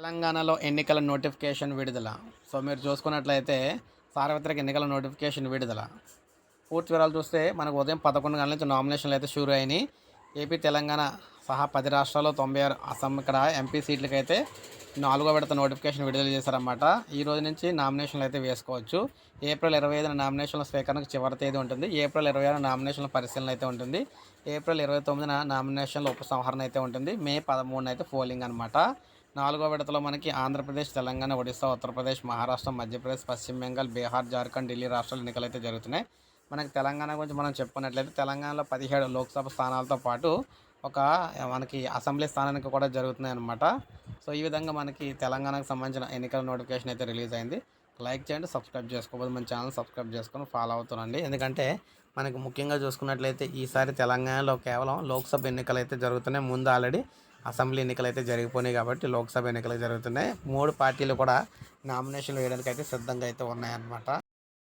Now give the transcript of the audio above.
తెలంగాణలో ఎన్నికల నోటిఫికేషన్ విడుదల. సో, మీరు చూసుకున్నట్లయితే సార్వత్రిక ఎన్నికల నోటిఫికేషన్ విడుదల. పూర్తి వివరాలు చూస్తే మనకు ఉదయం 11 గంటల నుంచి నామినేషన్లు అయితే షురూ అయినాయి. ఏపీ, తెలంగాణ సహా 10 రాష్ట్రాల్లో 96 ఇక్కడ ఎంపీ సీట్లకైతే 4వ విడత నోటిఫికేషన్ విడుదల చేశారన్నమాట. ఈ రోజు నుంచి నామినేషన్లు అయితే వేసుకోవచ్చు. ఏప్రిల్ 25న నామినేషన్ల స్వీకరణకు చివరి తేదీ ఉంటుంది. ఏప్రిల్ 26న నామినేషన్ల పరిశీలన అయితే ఉంటుంది. ఏప్రిల్ 29న నామినేషన్ల ఉపసంహరణ అయితే ఉంటుంది. మే 13న అయితే పోలింగ్ అనమాట. 4వ విడతలో మనకి ఆంధ్రప్రదేశ్, తెలంగాణ, ఒడిశా, ఉత్తరప్రదేశ్, మహారాష్ట్ర, మధ్యప్రదేశ్, పశ్చిమ బెంగాల్, బీహార్, జార్ఖండ్, ఢిల్లీ రాష్ట్రాల ఎన్నికలు అయితే జరుగుతున్నాయి. మనకి తెలంగాణ గురించి మనం చెప్పుకున్నట్లయితే తెలంగాణలో 17 లోక్సభ స్థానాలతో పాటు ఒక మనకి అసెంబ్లీ స్థానానికి కూడా జరుగుతున్నాయి అన్నమాట. సో, ఈ విధంగా మనకి తెలంగాణకు సంబంధించిన ఎన్నికల నోటిఫికేషన్ అయితే రిలీజ్ అయింది. లైక్ చేయండి, సబ్స్క్రైబ్ చేసుకోకపోతే మన ఛానల్ సబ్స్క్రైబ్ చేసుకొని ఫాలో అవుతానండి. ఎందుకంటే మనకి ముఖ్యంగా చూసుకున్నట్లయితే ఈసారి తెలంగాణలో కేవలం లోక్సభ ఎన్నికలు అయితే జరుగుతున్నాయి. ముందు ఆల్రెడీ అసెంబ్లీ ఎన్నికలు అయితే జరిగిపోయినాయి కాబట్టి లోక్సభ ఎన్నికలు జరుగుతున్నాయి. 3 పార్టీలు కూడా నామినేషన్లు వేయడానికి అయితే సిద్ధంగా అయితే ఉన్నాయన్నమాట.